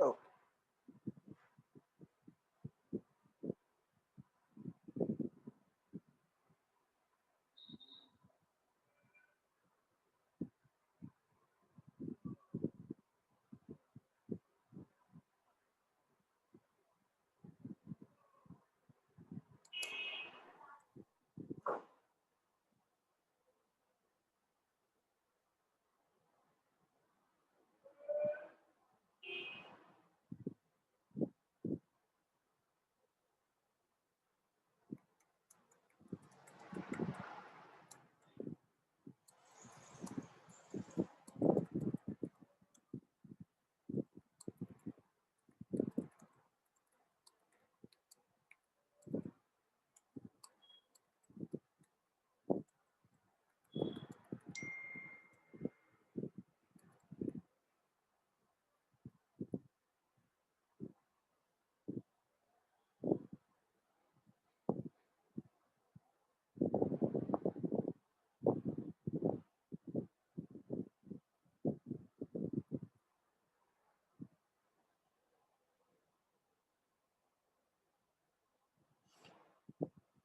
Oh.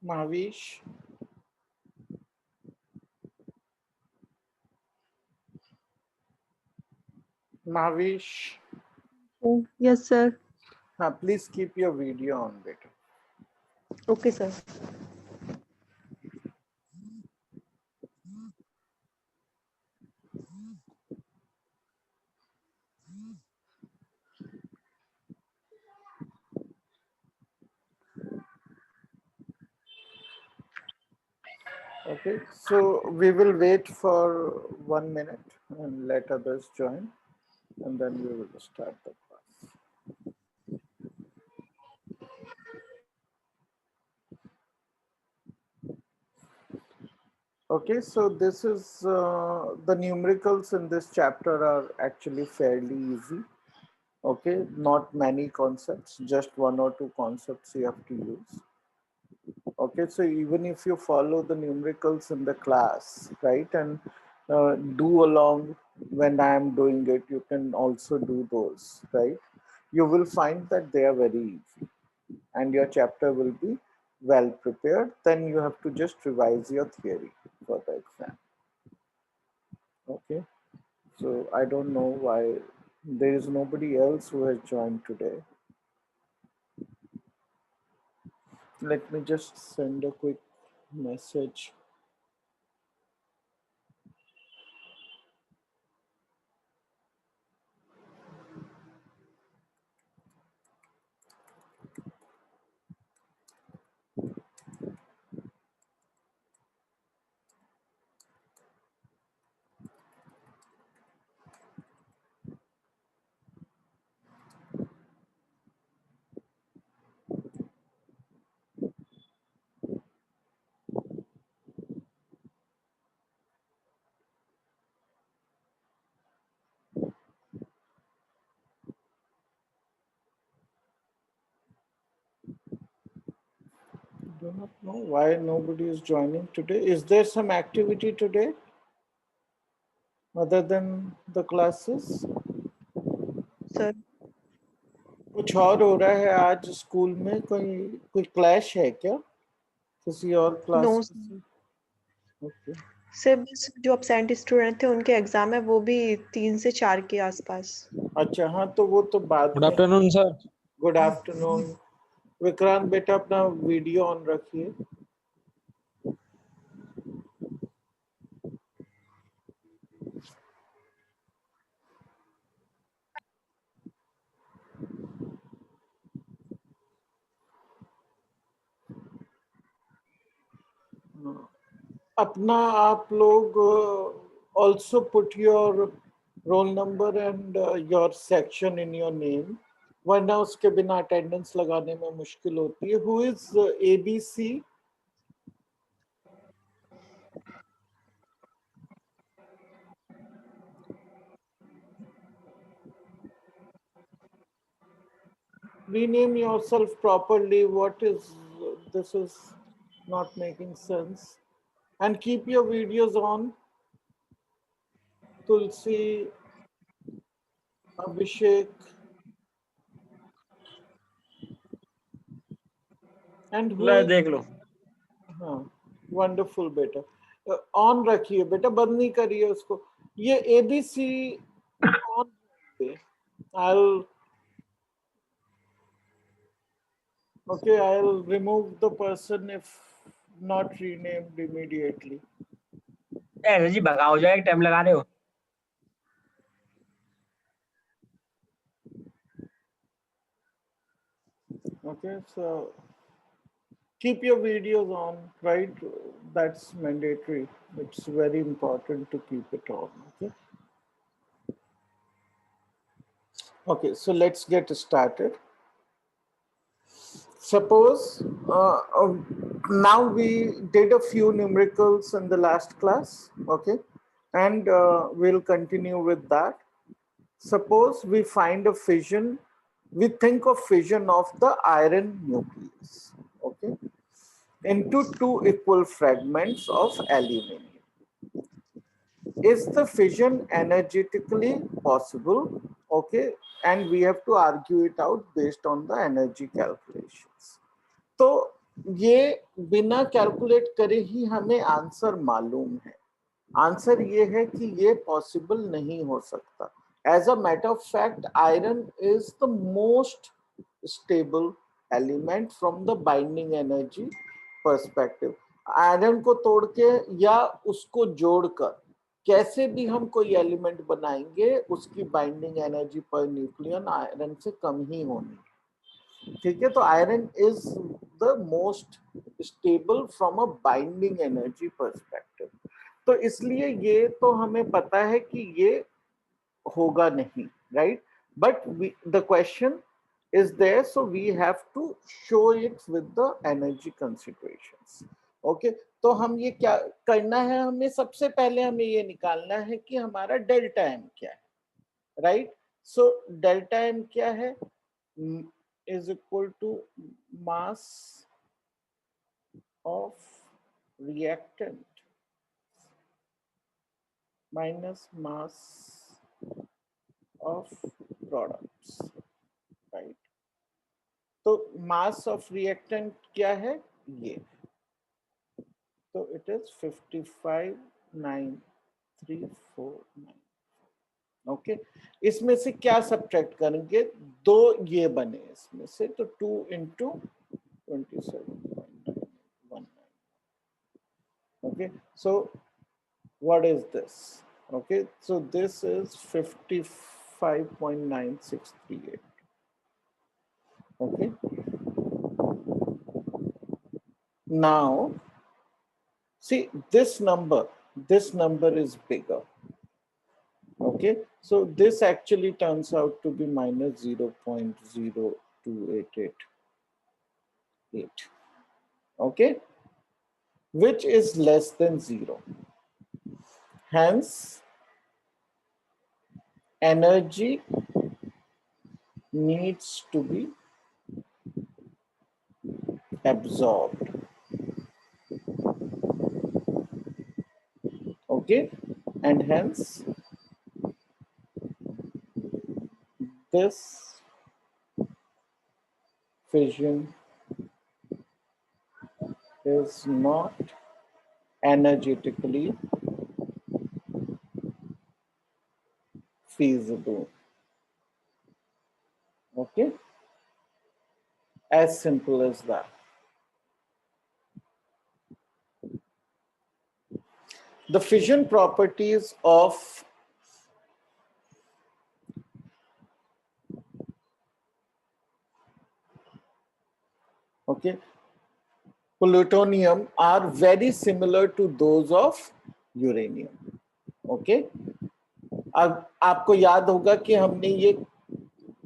Mavish. Mavish. Oh, yes, sir. Please keep your video on, beta. Okay, sir. Okay, so we will wait for 1 minute and let others join, and then we will start the class. Okay, so this is the numericals in this chapter are actually fairly easy. Okay, not many concepts, just one or two concepts you have to use. Okay, so even if you follow the numericals in the class, right, and do along when I am doing it, you can also do those, right? You will find that they are very easy and your chapter will be well prepared. Then you have to just revise your theory for the exam. Okay, so I don't know why there is nobody else who has joined today. Let me just send a quick message. Do not know why nobody is joining today. Is there some activity today other than the classes? Sir. कुछ और हो रहा है आज school में कोई clash है क्या किसी और No, क्लास sir. से? ओके सर बस जो अपसेंट स्टूडेंट थे उनके एग्जाम है वो भी 3 से 4 के आसपास। अच्छा हाँ तो वो तो बाद गुड में। Afternoon sir. Good afternoon Vikrant बेटा अपना वीडियो ऑन रखिए। अपना आप लोग also put your roll number and your section in your name, वरना उसके बिना अटेंडेंस लगाने में मुश्किल होती है। Who is ABC? Rename yourself properly. What is this is not making sense. And keep your videos on. Tulsi, Abhishek and ले देख लो। हाँ वंडरफुल बेटा, ऑन रखिए बेटा, बंद नहीं करिए उसको। ये एबीसी ऑन पे I'll I'll remove the person if not renamed immediately. ऐसे जी भगाओ जाए, टाइम लगा रहे हो। Okay, so keep your videos on, right? That's mandatory. It's very important to keep it on. Okay. Okay, so let's get started. Suppose now we did a few numericals in the last class, okay, and we'll continue with that. Suppose we find a fission, we think of fission of the iron nucleus, okay, into two equal fragments of aluminium. Is the fission energetically possible? Okay, and we have to argue it out based on the energy calculations. तो ये बिना calculate करे ही हमें answer मालूम है। Answer ये है कि ये पॉसिबल नहीं हो सकता। As a matter of fact iron is the most stable element from the binding energy perspective. Iron को तोड़ के या उसको जोड़कर कैसे भी हम कोई एलिमेंट बनाएंगे, उसकी binding energy per nucleon iron से कम ही होनी। ठीक है, तो iron is the most stable from a binding energy perspective. तो इसलिए ये तो हमें पता है कि ये होगा नहीं, right? But the question is there, so we have to show it with the energy considerations. Okay, तो हम ये क्या करना है, हमें सबसे पहले हमें ये निकालना है कि हमारा डेल्टा एम क्या है, राइट? सो डेल्टा एम क्या है? is equal to mass of reactant minus mass of products, right? तो mass of reactant क्या है? ये, तो it is 559349. ओके, इसमें से क्या सब्ट्रैक्ट करेंगे? दो ये बने इसमें से, तो 2 into 27.919. okay, so what is this? Okay, so this is 55.9638. okay, now see this number is bigger. Okay, so this actually turns out to be minus 0.02888. okay, which is less than 0. Hence energy needs to be absorbed. Okay, and hence this fission is not energetically feasible. Okay, as simple as that. The fission properties of plutonium are very similar to those of uranium. Okay, अब आपको याद होगा कि हमने ये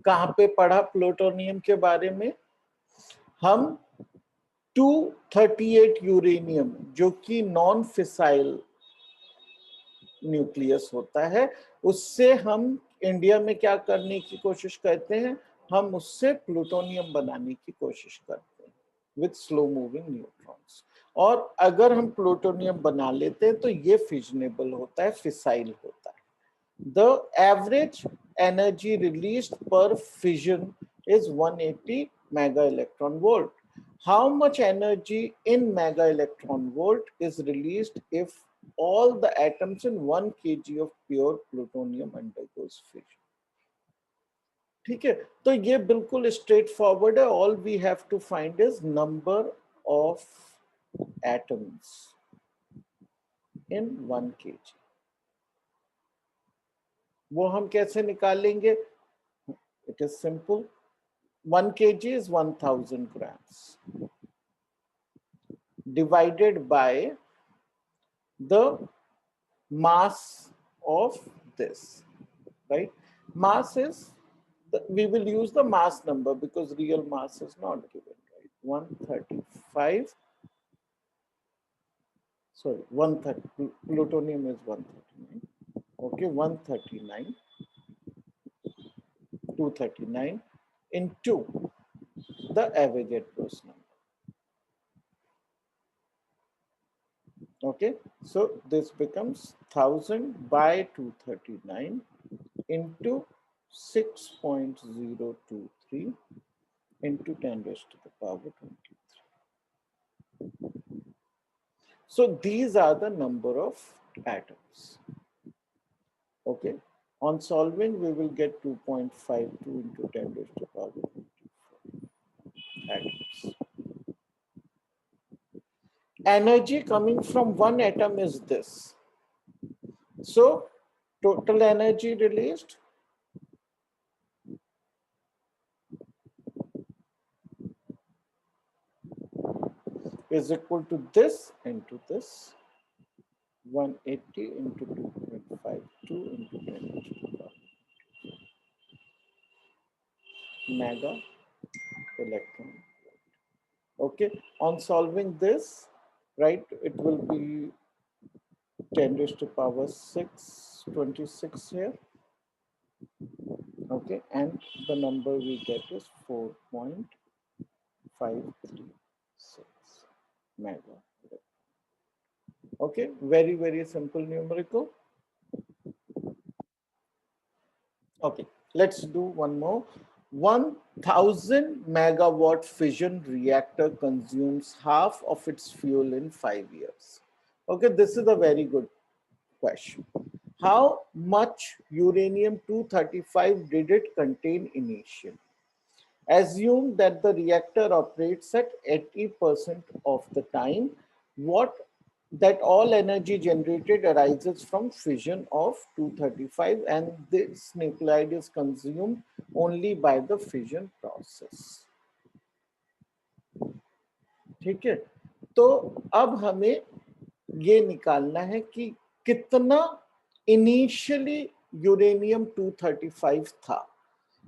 कहाँ पे पढ़ा प्लूटोनियम के बारे में? हम 238 यूरेनियम जो कि नॉन फिसाइल न्यूक्लियस होता है, उससे हम इंडिया में क्या करने की कोशिश करते हैं? हम उससे प्लूटोनियम बनाने की कोशिश करते हैं विथ स्लो मूविंग न्यूट्रॉन्स। और अगर हम प्लूटोनियम बना लेते हैं तो ये फिजनेबल होता है, फिसाइल होता है। The average energy released per fission is 180 mega electron volt. How much energy in mega electron volt is released if all the atoms in 1 kg of pure plutonium undergoes fission? ठीक है, तो ये बिल्कुल straight forward है. All we have to find is number of atoms in 1 kg. वो हम कैसे निकालेंगे? It is simple. 1 kg is 1000 grams divided by the mass of this, right? Mass is, we will use the mass number because real mass is not given, right? 135, sorry, 130, plutonium is 139, okay, 139, 239 into the Avogadro's number. Okay, so this becomes 1000 by 239 into 6.023 into 10 raised to the power 23. So these are the number of atoms. Okay, on solving we will get 2.52 into 10 raised to the power 24 atoms. Energy coming from one atom is this. So total energy released is equal to this into this, 180 into 2.52 into 10 to the power mega electron. Okay, on solving this, right, it will be 10 raised to power 626 here. Okay, and the number we get is 4.536 mega. Okay, very, very simple numerical. Okay, let's do one more. 1000 megawatt fission reactor consumes half of its fuel in 5 years. Okay, this is a very good question. How much uranium-235 did it contain initially? Assume that the reactor operates at 80% of the time. That all energy generated arises from fission of 235 and this nuclide is consumed only by the fission process. ठीक है, तो अब हमें ये निकालना है कि कितना इनिशियली यूरेनियम 235 था,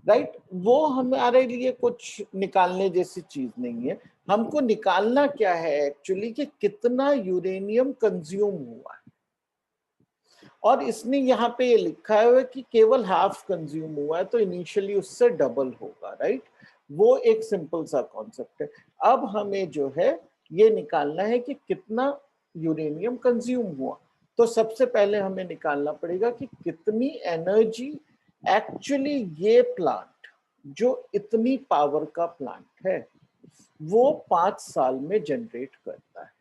राइट? वो हमारे लिए कुछ निकालने जैसी चीज नहीं है. हमको निकालना क्या है एक्चुअली कि कितना यूरेनियम कंज्यूम हुआ है, और इसने यहाँ पे ये लिखा है कि केवल हाफ कंज्यूम हुआ है, तो इनिशियली उससे डबल होगा, राइट? वो एक सिंपल सा कॉन्सेप्ट है. अब हमें जो है ये निकालना है कि कितना यूरेनियम कंज्यूम हुआ. तो सबसे पहले हमें निकालना पड़ेगा कि कितनी एनर्जी एक्चुअली ये प्लांट, जो इतनी पावर का प्लांट है, वो 5 साल में जनरेट करता है.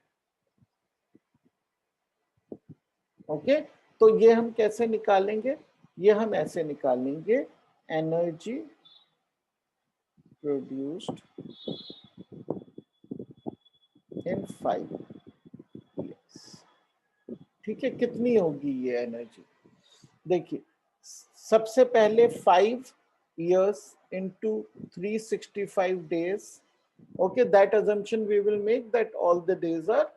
ओके, तो ये हम कैसे निकालेंगे? ये हम ऐसे निकालेंगे, एनर्जी प्रोड्यूस्ड इन 5 years. ठीक है, कितनी होगी ये एनर्जी? देखिए, सबसे पहले 5 years into 365 days. Okay, that assumption we will make that all the days are,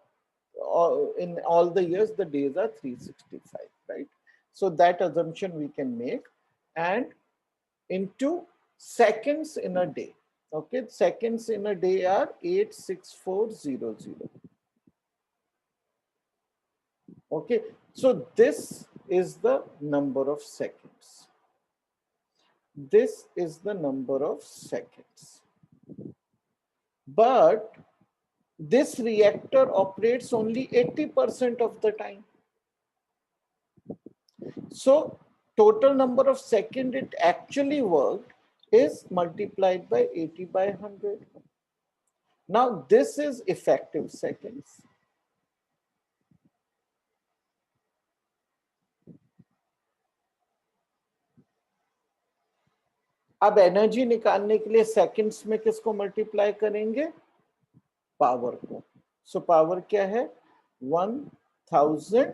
in all the years the days are 365, right? So that assumption we can make, and into seconds in a day. Okay, seconds in a day are 86400. Okay, so this is the number of seconds. This is the number of seconds. But this reactor operates only 80% of the time. So total number of second it actually worked is multiplied by 80 by 100. Now this is effective seconds. अब energy निकालने के लिए seconds में किसको multiply करेंगे? Power को. So power क्या है? 1000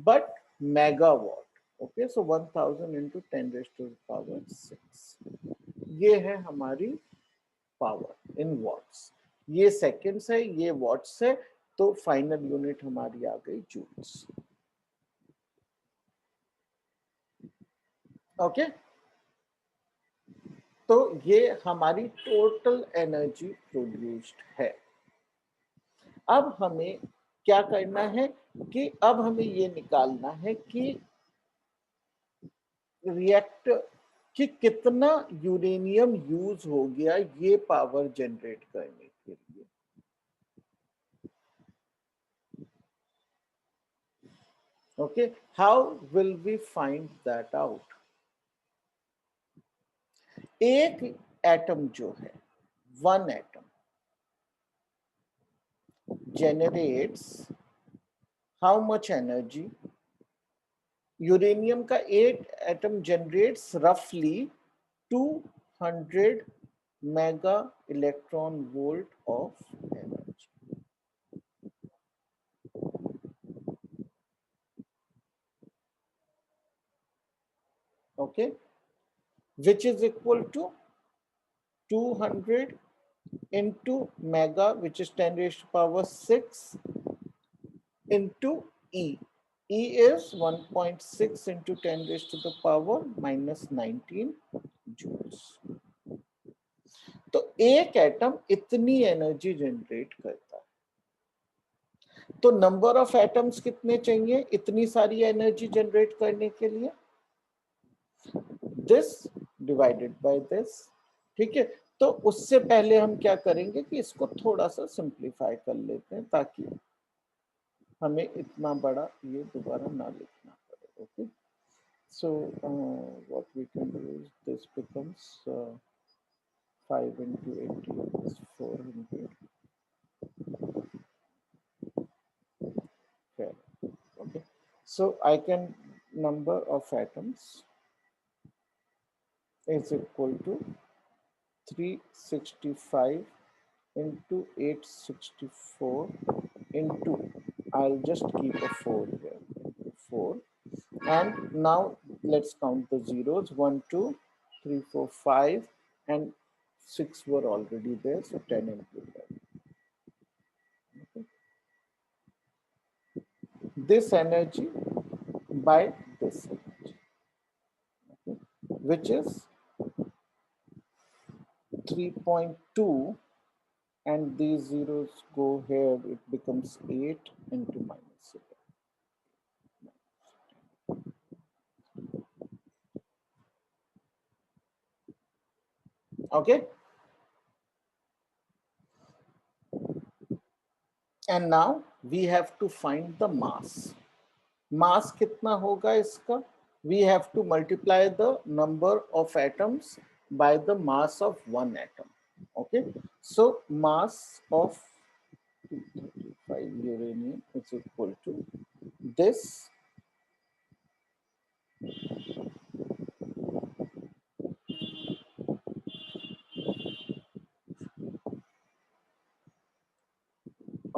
but megawatt. Okay, so 1000 into 10 raise to the power 6. ये है हमारी पावर इन वॉट्स. ये सेकंड्स है, ये वॉट्स है, तो फाइनल यूनिट हमारी आ गई जूल्स. ओके, तो ये हमारी टोटल एनर्जी प्रोड्यूस्ड है. अब हमें क्या करना है कि अब हमें ये निकालना है कि रिएक्टर कि कितना यूरेनियम यूज हो गया ये पावर जनरेट करने के लिए. Okay, how will we find that out? एक एटम जो है, one atom generates how much energy? Uranium का एक एटम जनरेट्स रफली 200 mega electron volt of energy. Okay, which is equal to 200 into mega, which is 10 raised to power 6 into E. E is 1.6 into 10 raised to the power minus 19 joules. तो एक atom इतनी energy generate करता है. तो number of atoms कितने चाहिए इतनी सारी एनर्जी जनरेट करने के लिए? This divided by this. ठीक है, तो उससे पहले हम क्या करेंगे कि इसको थोड़ा सा सिंप्लीफाई कर लेते हैं ताकि हमें इतना बड़ा ये दोबारा ना लिखना पड़े. Okay, so what we can do is this becomes 5 into 80 is 400. Okay. Okay, so I can number of atoms is equal to 365 into 864 into, I'll just keep a 4 here, 4. And now let's count the zeros. 1 2 3 4 5 and 6 were already there, so 10 into 10. Okay. This energy by this energy, okay, which is 3.2, and these zeros go here, it becomes 8 into minus 7. Okay, and now we have to find the mass. Mass कितना होगा इसका? We have to multiply the number of atoms by the mass of one atom. Okay, so mass of 235 uranium is equal to this.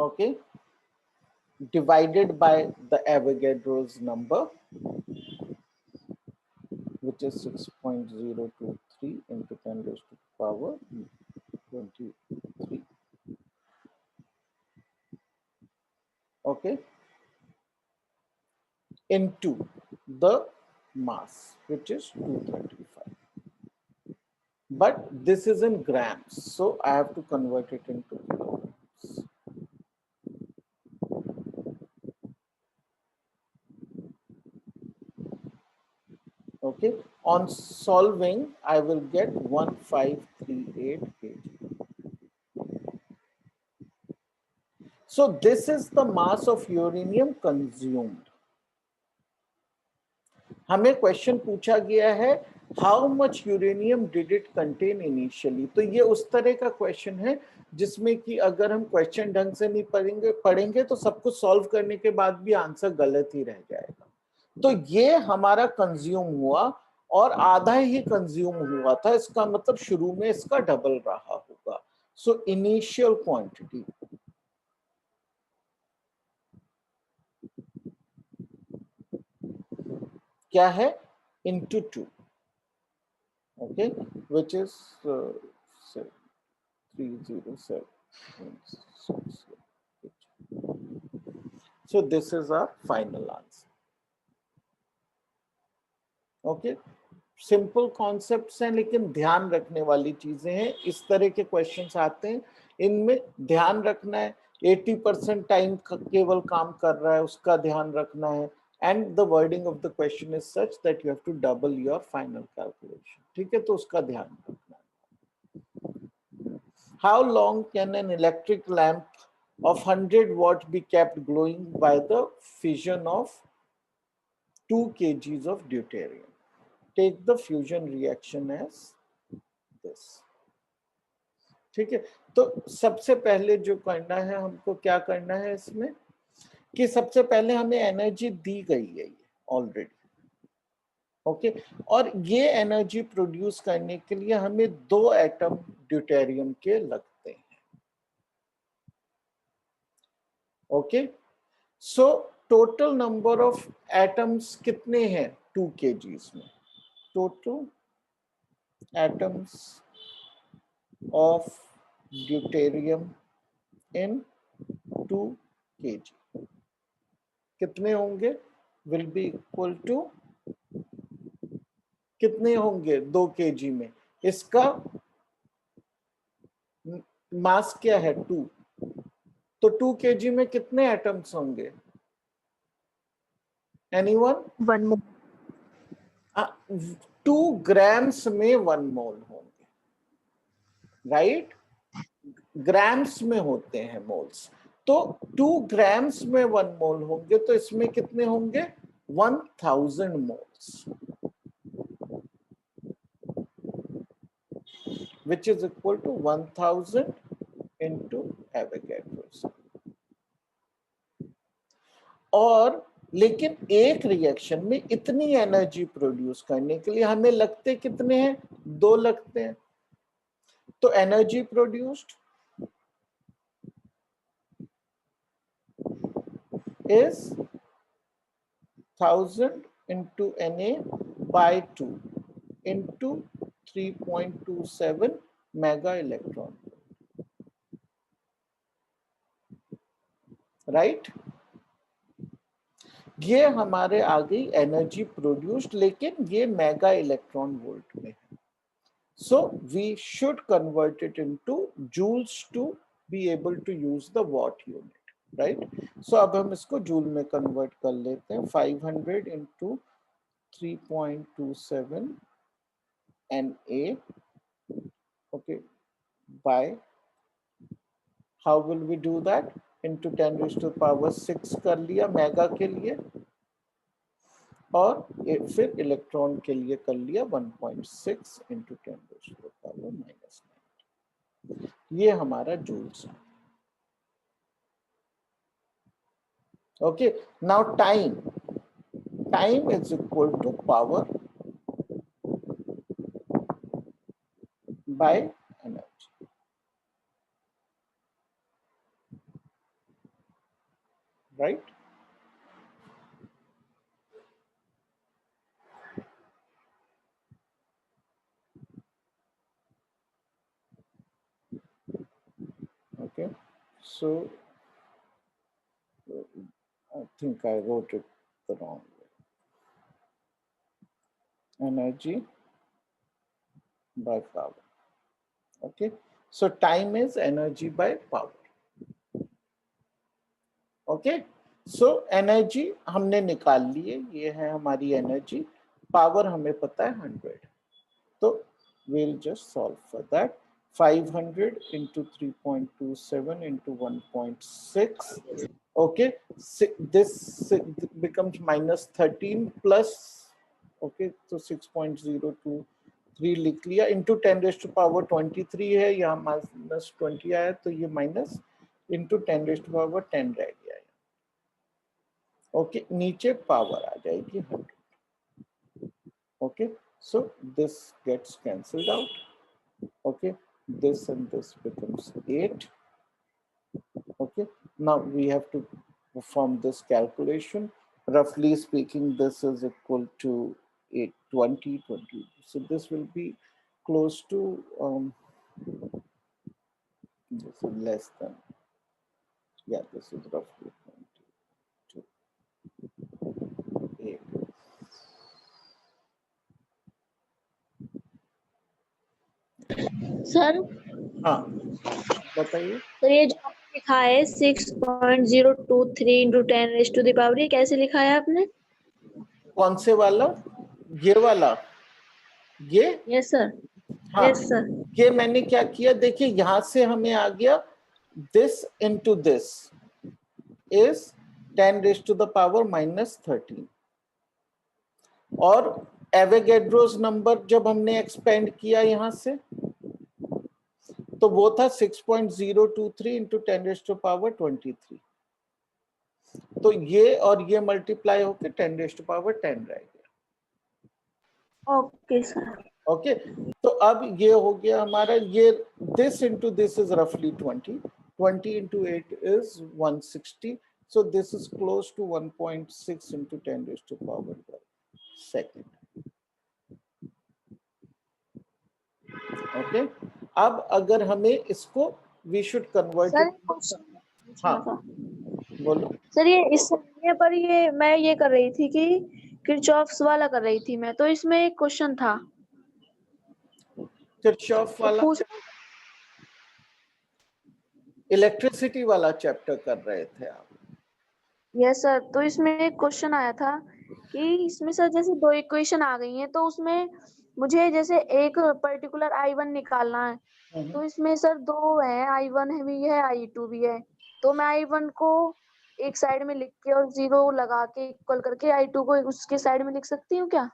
Okay, divided by the Avogadro's number, which is 6.023 into 10 raised to the power 23. Okay, into the mass, which is 235. But this is in grams, so I have to convert it into kilograms. Okay, on solving, I will get 1538 kg. So this is the mass of uranium consumed. हमें question पूछा गया है how much uranium did it contain initially, तो ये उस तरह का question है जिसमें कि अगर हम क्वेश्चन ढंग से नहीं पढ़ेंगे तो सब कुछ सॉल्व करने के बाद भी आंसर गलत ही रह जाएगा। तो ये हमारा कंज्यूम हुआ और आधा ही कंज्यूम हुआ था, इसका मतलब शुरू में इसका डबल रहा होगा। सो इनिशियल क्वांटिटी क्या है, into 2, okay, which is 307. So this is our final answer. Okay, simple concepts हैं लेकिन ध्यान रखने वाली चीजें हैं। इस तरह के क्वेश्चंस आते हैं, इनमें ध्यान रखना है। 80% टाइम केवल काम कर रहा है उसका ध्यान रखना है, and the wording of the question is such that you have to double your final calculation. ठीक है, तो उसका ध्यान रखना है। How long can an electric lamp of 100 watt be kept glowing by the fission of 2 kgs of deuterium? Take the fusion reaction as this. ठीक है, तो सबसे पहले जो करना है हमको, क्या करना है इसमें कि सबसे पहले हमें एनर्जी दी गई है ऑलरेडी, ओके, और ये एनर्जी प्रोड्यूस करने के लिए हमें 2 एटम ड्यूटेरियम के लगते हैं। Okay, so total number of atoms कितने हैं 2 kgs में? Total atoms of deuterium in 2 kg कितने होंगे? विल बी इक्वल टू कितने होंगे 2 kg में? इसका मास क्या है 2, तो 2 kg में कितने एटम्स होंगे? एनीवन? 1 मोल। 2 ग्राम्स में 1 मोल होंगे, राइट? ग्राम्स में होते हैं मोल्स, तो 2 ग्राम्स में 1 मोल होंगे, तो इसमें कितने होंगे? 1000 moles, which is equal to 1000 into Avogadro's. और लेकिन एक रिएक्शन में इतनी एनर्जी प्रोड्यूस करने के लिए हमें लगते कितने हैं? 2 लगते हैं। तो energy produced is 1000 into Na by 2 into 3.27 mega electron, right? ये हमारे आ गई एनर्जी प्रोड्यूस्ड, लेकिन ये मेगा इलेक्ट्रॉन वोल्ट में है। So we should convert it into joules to be able to use the watt unit, right? सो अब हम इसको जूल में कन्वर्ट कर लेते हैं। 500 into 3.27 Na, okay, by how will we do that? Into 10 raised to the power 6 कर लिया मेगा के लिए, और फिर इलेक्ट्रॉन के लिए कर लिया 1.6 into 10 raised to the power -9। ये हमारा जूल्स है। Okay, now time is equal to power by energy, right? Okay, so I think I wrote it the wrong way. Energy by power. Okay, so time is energy by power. Okay, so energy हमने निकाल ली है, ये है हमारी energy. Power हमें पता है 100, तो we'll just solve for that. 500 into 3.27 into 1.6. Okay, this becomes -13 plus okay, तो 6.023 लिख लिया, इंटू 10⁻23 है, यहाँ -20 आया तो ये माइनस इंटू 10⁻10 रह गया है। ओके, नीचे पावर आ जाएगी 100। Okay, so this gets cancelled out. Okay, this and this becomes 8. Okay, now we have to perform this calculation. Roughly speaking, this is equal to 820. So this will be close to this is less than, yeah, this is roughly 8. Sir हाँ बताइए। Sir ये जो आपने लिखा है 6.023 into 10⁻⁴ कैसे लिखा है आपने? कौन से वाला? ये वाला, ये? Yes sir. हाँ, यस सर। ये मैंने क्या किया, देखिए यहां से हमें आ गया दिस इंटू दिस इज 10⁻⁻13 और एवोगैड्रोस नंबर जब हमने एक्सपेंड किया यहां से तो वो था 6.023 इंटू 10⁻23। तो ये और ये मल्टीप्लाई होकर 10⁻10 रह गया। Okay sir. ओके, तो अब ये हो गया हमारा, ये दिस इंटू दिस इज रफली 20 into 8 is 160, so this is close to 1.6 into 10⁻12 second. Okay, अब अगर हमें इसको we should convert sir it. हाँ बोलो सर, ये इस समय पर ये मैं ये कर रही थी कि किरचॉफ्स वाला कर रही थी मैं, तो इसमें एक क्वेश्चन था किरचॉफ वाला, इलेक्ट्रिसिटी वाला चैप्टर कर रहे थे आप? Yes sir. तो इसमें एक क्वेश्चन आया था कि इसमें सर जैसे दो इक्वेशन आ गई हैं तो उसमें मुझे जैसे एक पर्टिकुलर I1 निकालना है, तो इसमें सर दो है, I1 भी है I2 भी है, तो मैं I1 को एक साइड में लिख के और 0 लगा के इक्वल करके I2 को उसके साइड में लिख सकती हूँ क्या?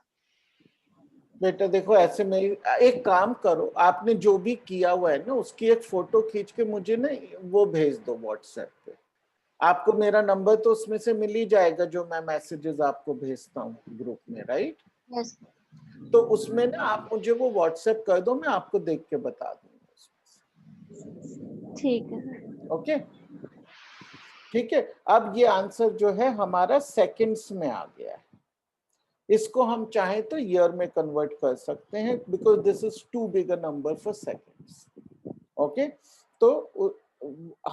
बेटा देखो, ऐसे में एक काम करो, आपने जो भी किया हुआ है ना उसकी एक फोटो खींच के मुझे ना वो भेज दो व्हाट्सएप पे। आपको मेरा नंबर तो उसमें से मिल ही जाएगा जो मैं मैसेजेस आपको भेजता हूँ ग्रुप में, राइट? यस। तो उसमें ना आप मुझे वो व्हाट्सएप कर दो, मैं आपको देख के बता दूंगा उसमें। ठीक है। ओके ठीक है, अब ये आंसर जो है हमारा सेकंड्स में आ गया है। इसको हम चाहें तो ईयर में कन्वर्ट कर सकते हैं because this is too big a number for seconds. Okay, तो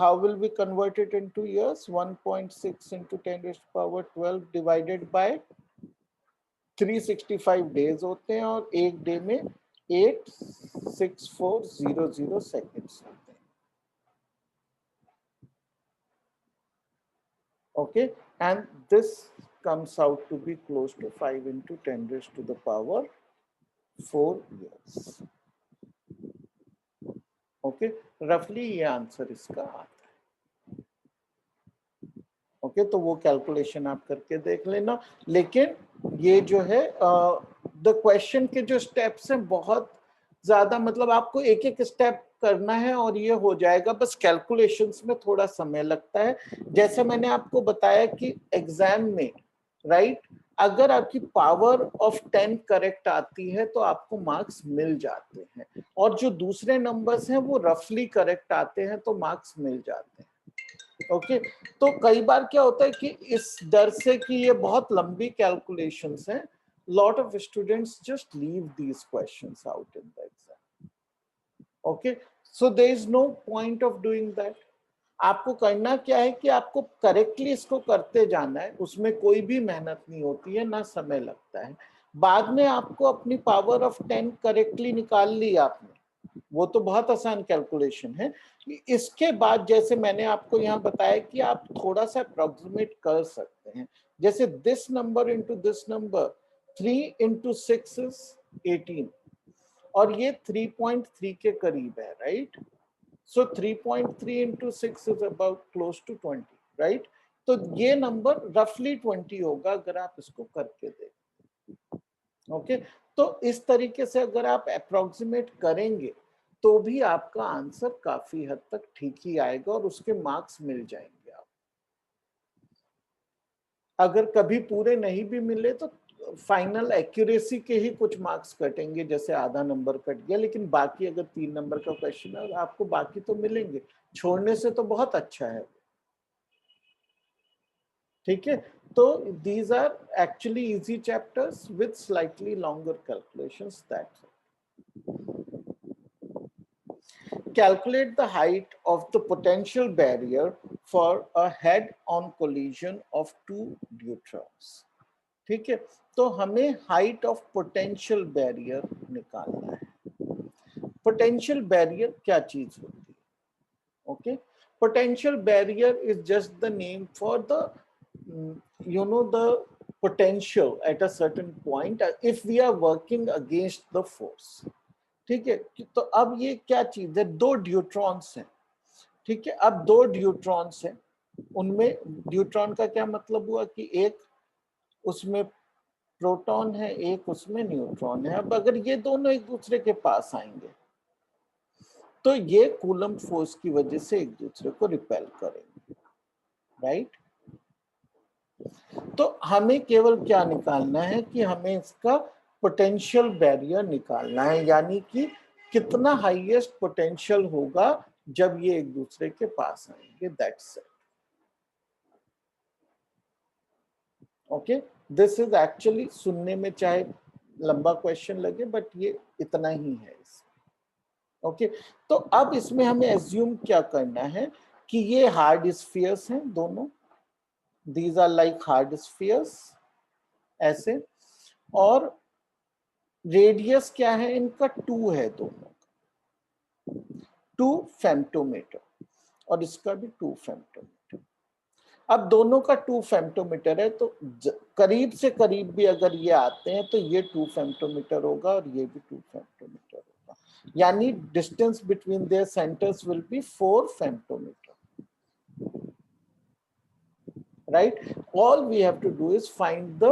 how will we convert it into years? 1.6 into 10⁻12 divided by 365 days होते हैं और एक डे में 86400 सेकेंड्स होते हैं। Okay, and this comes out to be close to 5 into 10⁻⁴ years. Okay, roughly ये answer इसका आता है। ओके, तो वो कैलकुलेशन आप करके देख लेना। लेकिन ये जो है द क्वेश्चन के जो स्टेप्स हैं बहुत ज्यादा, मतलब आपको एक एक स्टेप करना है और ये हो जाएगा, बस कैलकुलेशंस में थोड़ा समय लगता है। जैसे मैंने आपको बताया कि एग्जाम में राइट अगर आपकी पावर ऑफ 10 करेक्ट आती है तो आपको मार्क्स मिल जाते हैं, और जो दूसरे नंबर्स हैं वो रफली करेक्ट आते हैं तो मार्क्स मिल जाते हैं। ओके, तो कई बार क्या होता है कि इस डर से कि ये बहुत लंबी कैलकुलेशंस हैं, lot of students just leave these questions out in the exam. Okay, so there is no point of doing that. आपको करना क्या है कि आपको करेक्टली इसको करते जाना है, उसमें कोई भी मेहनत नहीं होती है, ना समय लगता है। बाद में आपको अपनी पावर ऑफ 10 करेक्टली निकाल ली आपने, वो तो बहुत आसान कैलकुलेशन है। इसके बाद जैसे मैंने आपको यहाँ बताया कि आप थोड़ा सा अप्रोक्सीमेट कर सकते हैं, जैसे this number into this number 3 into 6 is 18 और ये 3.3 के करीब है, right? So 3.3 into 6 is about close to 20, right? तो ये नंबर रफली 20 होगा अगर आप इसको करके देखें। ओके तो इस तरीके से अगर आप अप्रोक्सीमेट करेंगे तो भी आपका आंसर काफी हद तक ठीक ही आएगा और उसके मार्क्स मिल जाएंगे आप। अगर कभी पूरे नहीं भी मिले तो फाइनल एक्यूरेसी के ही कुछ मार्क्स कटेंगे, जैसे आधा नंबर कट गया, लेकिन बाकी अगर 3 नंबर का क्वेश्चन है आपको बाकी तो मिलेंगे, छोड़ने से तो बहुत अच्छा है। ठीक है, तो these are actually easy chapters with slightly longer calculations. That's it. Calculate the height of the potential barrier for a head-on collision of two neutrons. ठीक है, तो हमें height of potential barrier निकालना है। Potential barrier क्या चीज होती है? Okay, potential barrier is just the name for the the potential at a certain point if we are working against the force. ठीक है, तो अब ये क्या चीज है, दो ड्यूट्रॉन्स हैं। ठीक है, अब दो ड्यूट्रॉन्स हैं, उनमें ड्यूट्रॉन का क्या मतलब हुआ कि एक उसमें प्रोटॉन है, एक उसमें न्यूट्रॉन है। अब अगर ये दोनों एक दूसरे के पास आएंगे तो ये कूलम फोर्स की वजह से एक दूसरे को रिपेल करेंगे, राइट। तो हमें केवल क्या निकालना है कि हमें इसका पोटेंशियल बैरियर निकालना है, यानी कि कितना हाईएस्ट पोटेंशियल होगा जब ये एक दूसरे के पास आएंगे। That's it. Okay, this is actually सुनने में चाहे लंबा क्वेश्चन लगे बट ये इतना ही है। ओके, तो अब इसमें हमें एज्यूम क्या करना है कि ये हार्ड स्फीयर्स हैं दोनों, these are like hard spheres ऐसे, और रेडियस क्या है इनका 2 है दोनों, 2 फेम्टोमीटर, और इसका भी 2 फेम्टोमीटर। अब दोनों का 2 फेम्टोमीटर है तो करीब से करीब भी अगर ये आते हैं तो ये 2 फेम्टोमीटर होगा और ये भी 2 फेम्टोमीटर होगा, यानी distance between their centres will be 4 फेम्टोमीटर, right? All we have to do is find the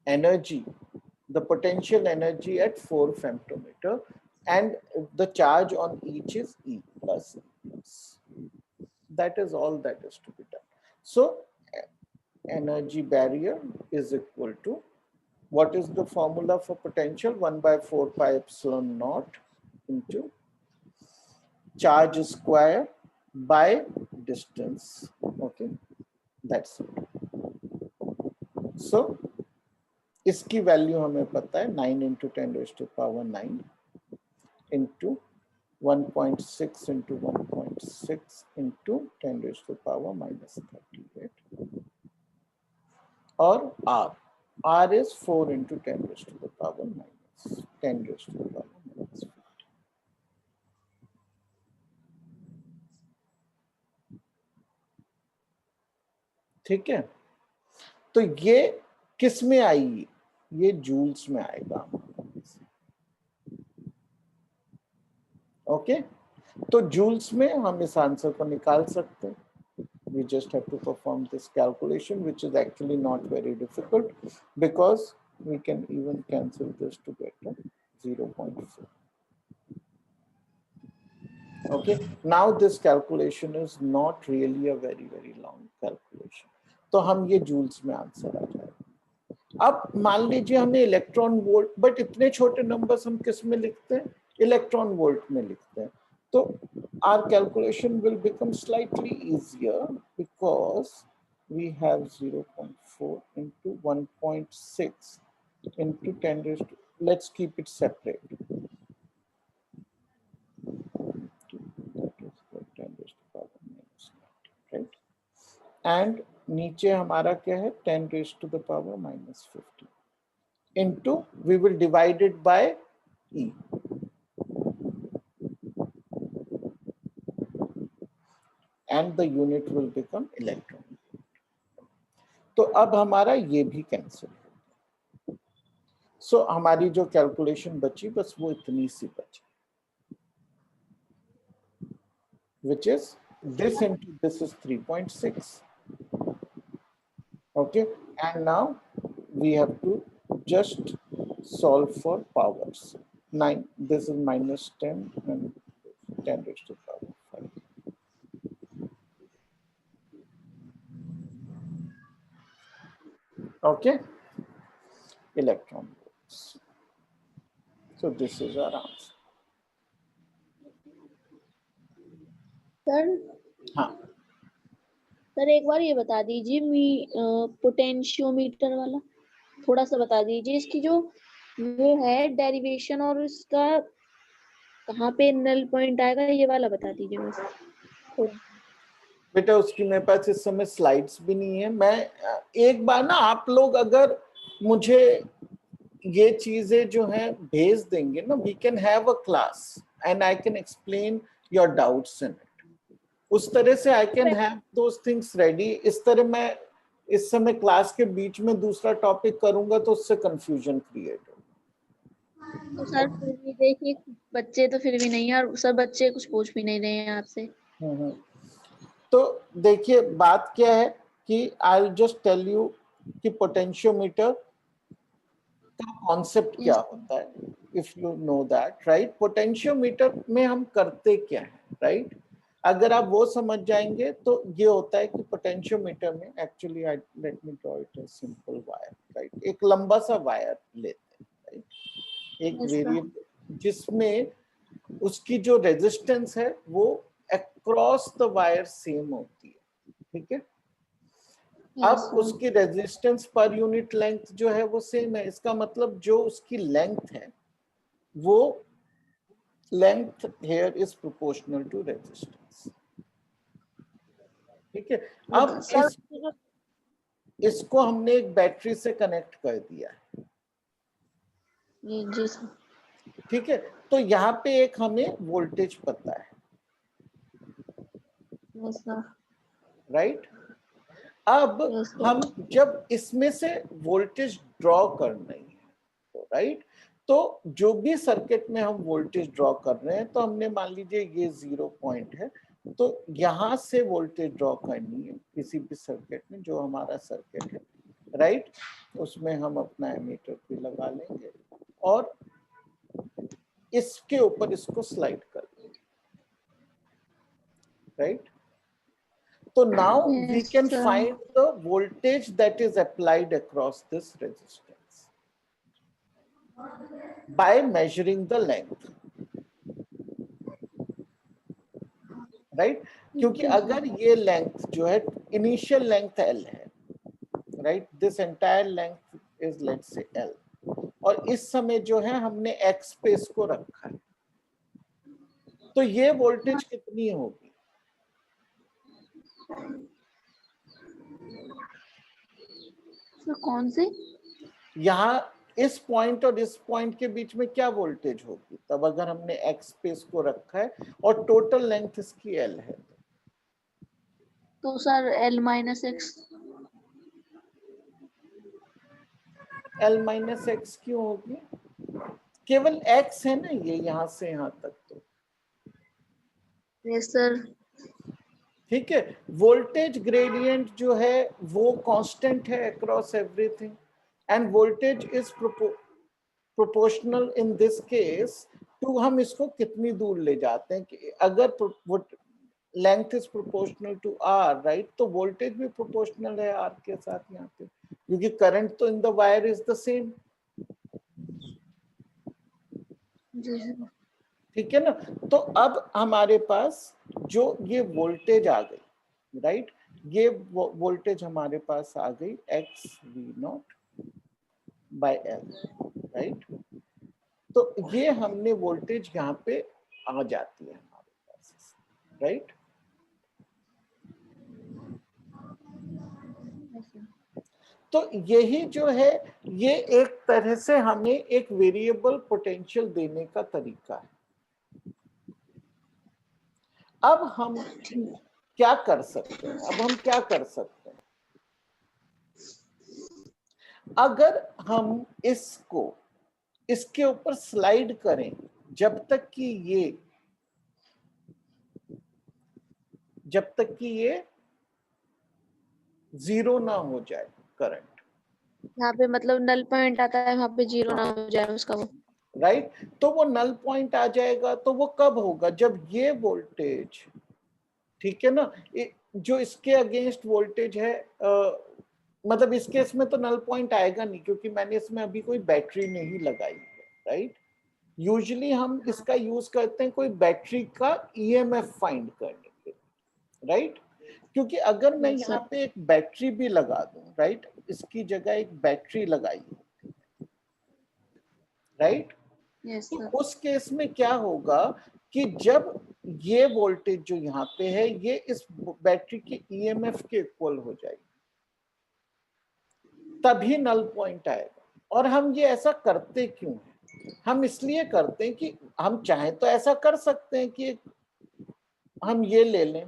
energy, the potential energy at 4 femtometer, and the charge on each is E plus E plus. That is all that is to be done. So energy barrier is equal to, what is the formula for potential? 1 by 4 pi epsilon naught into charge square by distance. Okay, that's it. So इसकी value हमें पता है 9 into 10 raised to power 9 into 1.6 into 1.6 into 10 raised to power minus 38, और R is 4 into 10 raised to the power minus 10 raised to the power minus 50. ठीक है, तो ये किस में आएगी? ये जूल्स में आएगा। ओके, तो जूल्स में हम इस आंसर को निकाल सकते हैं। We just have to perform this calculation, which is actually not very difficult because we can even cancel this to get a 0.4. Okay, now this calculation is not really a very long calculation. तो हम ये joules में answer आ जाएगा। अब मान लीजिए हमें electron volt, but इतने छोटे नंबर्स हम किस में लिखते हैं? इलेक्ट्रॉन वोल्ट में लिखते हैं। तो our calculation will become slightly easier because we have 0.4 into 1.6 into 10 raised to, let's keep it separate. That is 10 raised to power minus 90, right? And नीचे हमारा क्या है? 10 raised to the power minus 50 into, we will divide it by E. And the unit will become electron. तो अब हमारा ये भी cancel हो गया। सो हमारी जो कैलकुलेशन बची बस वो इतनी सी बची, which is this into this is 3.6. Okay, and now we have to just solve for powers. 9, this is minus 10 and 10 raised to the power 5. Okay, electron volts. So this is our answer. Sir हाँ, sir एक बार ये बता दीजिए potentiometer वाला थोड़ा सा बता दीजिए, इसकी जो वो है डेरिवेशन और इसका कहाँ पे नल पॉइंट आएगा, ये वाला बता दीजिए बस थोड़ा। बेटा उसकी मेरे पास इस समय स्लाइड्स भी नहीं है। मैं एक बार ना आप लोग अगर मुझे ये चीजें जो हैं भेज देंगे ना, we can have a class and I can explain your doubts in it. उस तरह से I can have those things ready. इस तरह मैं इस समय क्लास के बीच में दूसरा टॉपिक करूंगा तो उससे कंफ्यूजन क्रिएट होगा। तो सर फिर भी देखिए, बच्चे तो फिर भी नहीं है, और सब बच्चे कुछ पूछ भी नहीं रहे हैं आपसे। तो देखिए बात क्या है कि I will just tell you कि पोटेंशियोमीटर का कॉन्सेप्ट क्या होता है, if you know that, right. Potentiometer में हम करते क्या है, राइट। अगर आप वो समझ जाएंगे तो ये होता है कि पोटेंशियोमीटर में actually let me draw it a simple wire, right. एक लंबा सा वायर लेते हैं, राइट, एक वेरिएबल जिसमें उसकी जो रेजिस्टेंस है वो अक्रॉस द वायर सेम होती है, ठीक है। अब उसकी रेजिस्टेंस पर यूनिट लेंथ जो है वो सेम है। इसका मतलब जो उसकी लेंथ है वो length here is proportional to resistance, ठीक है। अब इसको हमने एक बैटरी से कनेक्ट कर दिया है, जी सर। ठीक है। तो यहाँ पे एक हमें वोल्टेज पता है, राइट। अब हम जब इसमें से वोल्टेज ड्रॉ करना है, राइट, तो जो भी सर्किट में हम वोल्टेज ड्रॉ कर रहे हैं, तो हमने मान लीजिए ये 0 पॉइंट है, तो यहां से वोल्टेज ड्रॉ करनी है किसी भी सर्किट में, जो हमारा सर्किट है, राइट। उसमें हम अपना एमीटर भी लगा लेंगे और इसके ऊपर इसको स्लाइड कर देंगे, right. So now we can find the voltage that is applied across this resistance by measuring the length, right? क्योंकि अगर ये length जो है initial length L है, right? This entire length is let's say L, और इस समय जो है हमने X पे इसको रखा है, तो ये वोल्टेज कितनी होगी? कौन से? यहाँ इस पॉइंट और इस पॉइंट के बीच में क्या वोल्टेज होगी तब, अगर हमने एक्स पे इसको रखा है और टोटल लेंथ इसकी एल है? तो sir L minus x. L minus x क्यों होगी? केवल एक्स है ना ये, यहां से यहां तक तो। Yes sir. ठीक है, वोल्टेज ग्रेडियंट जो है वो कांस्टेंट है across everything, and voltage is proportional in this case to हम इसको कितनी दूर ले जाते हैं। कि अगर length is proportional to R, right, तो वोल्टेज भी प्रोपोर्शनल है आर के साथ यहाँ पे, क्योंकि करंट तो in the wire is the same, ठीक है ना। तो अब हमारे पास जो ये वोल्टेज आ गई, राइट, ये वोल्टेज हमारे पास आ गई X V naught by L, right. तो ये हमने वोल्टेज यहाँ पे आ जाती है हमारे पास, राइट। तो यही जो है ये एक तरह से हमें एक वेरिएबल पोटेंशियल देने का तरीका है। अब हम क्या कर सकते हैं? अब हम क्या कर सकते हैं? अगर हम इसको इसके ऊपर स्लाइड करें जब तक कि ये 0 ना हो जाए करंट, यहाँ पे मतलब नल पॉइंट आता है, वहाँ पे जीरो ना हो जाए उसका वो। राइट। तो वो नल पॉइंट आ जाएगा, तो वो कब होगा? जब ये वोल्टेज, ठीक है ना, जो इसके अगेंस्ट वोल्टेज है, मतलब इस केस में तो नल पॉइंट आएगा नहीं क्योंकि मैंने इसमें अभी कोई बैटरी नहीं लगाई है, राइट। यूजुअली हम इसका यूज करते हैं कोई बैटरी का ईएमएफ फाइंड करने के लिए, राइट। क्योंकि अगर मैं Yes, sir. यहाँ पे एक बैटरी भी लगा दूं, राइट, इसकी जगह एक बैटरी लगाई, राइट, Yes, तो sir. उस केस में क्या होगा कि जब ये वोल्टेज जो यहाँ पे है ये इस बैटरी के ईएमएफ के इक्वल हो जाएगी, तभी नल पॉइंट आएगा। और हम ये ऐसा करते क्यों हैं? हम इसलिए करते हैं कि हम चाहें तो ऐसा कर सकते हैं कि हम ये ले लें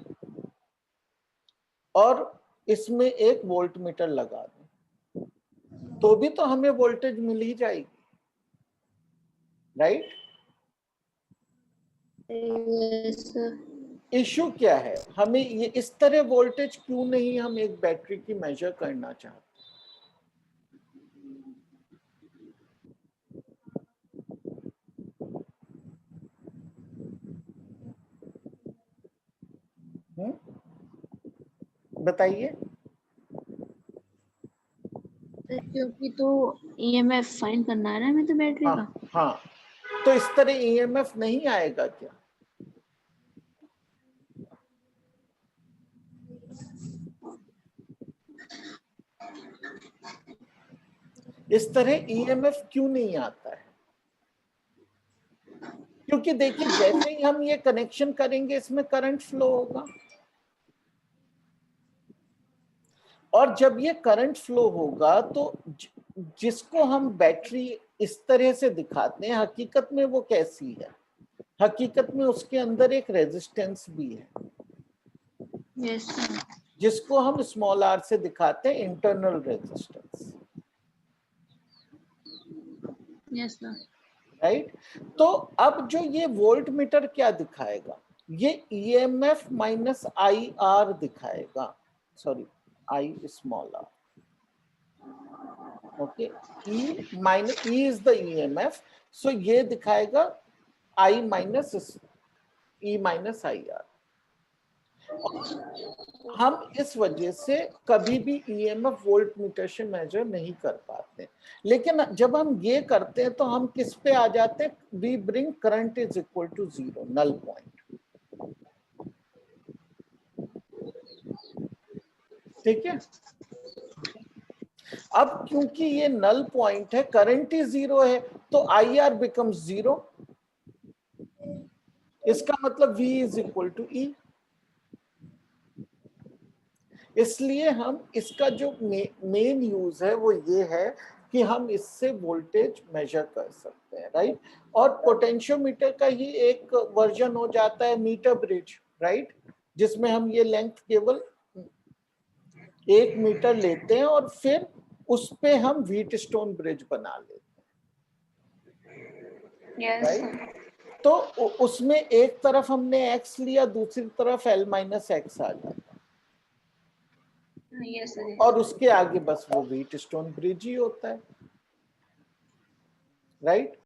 और इसमें एक वोल्ट मीटर लगा दें, तो भी तो हमें वोल्टेज मिल ही जाएगी, राइट। Yes, sir. इशू क्या है? हमें ये इस तरह वोल्टेज क्यों नहीं हम एक बैटरी की मेजर करना चाहते? बताइए। क्योंकि तो ईएमएफ फाइंड करना है ना हमें तो बैटरी का। हाँ हाँ, तो इस तरह ईएमएफ नहीं आएगा क्या? इस तरह ईएमएफ क्यों नहीं आता है? क्योंकि देखिए जैसे ही हम ये कनेक्शन करेंगे इसमें करंट फ्लो होगा, और जब ये करंट फ्लो होगा तो जिसको हम बैटरी इस तरह से दिखाते हैं, हकीकत में वो कैसी है? हकीकत में उसके अंदर एक रेजिस्टेंस भी है, Yes, sir. जिसको हम स्मॉल आर से दिखाते हैं internal resistance, Yes, sir. Right. तो अब जो ये वोल्ट मीटर क्या दिखाएगा? ये ईएमएफ माइनस आई आर दिखाएगा, sorry I small R, okay. E minus E is the EMF, so ये दिखाएगा I minus E minus I R. हम इस वजह से कभी भी ईएमएफ वोल्ट मीटर से मेजर नहीं कर पाते, लेकिन जब हम ये करते हैं तो हम किस पे आ जाते हैं? We bring current is equal to zero, null point, ठीक है। अब क्योंकि ये नल पॉइंट है, करंट ही जीरो है, तो आई आर बिकम्स जीरो, इसका मतलब V is equal to E। इसलिए हम इसका जो मेन यूज है वो ये है कि हम इससे वोल्टेज मेजर कर सकते हैं, राइट। और पोटेंशियोमीटर का ही एक वर्जन हो जाता है मीटर ब्रिज, राइट, जिसमें हम ये लेंथ केवल 1 मीटर लेते हैं और फिर उस पे हम व्हीटस्टोन ब्रिज बना लेते हैं, Yes, sir. राइट। तो उसमें एक तरफ हमने x लिया, दूसरी तरफ L माइनस एक्स आ जाता, Yes, sir. और उसके आगे बस वो व्हीटस्टोन ब्रिज ही होता है, राइट।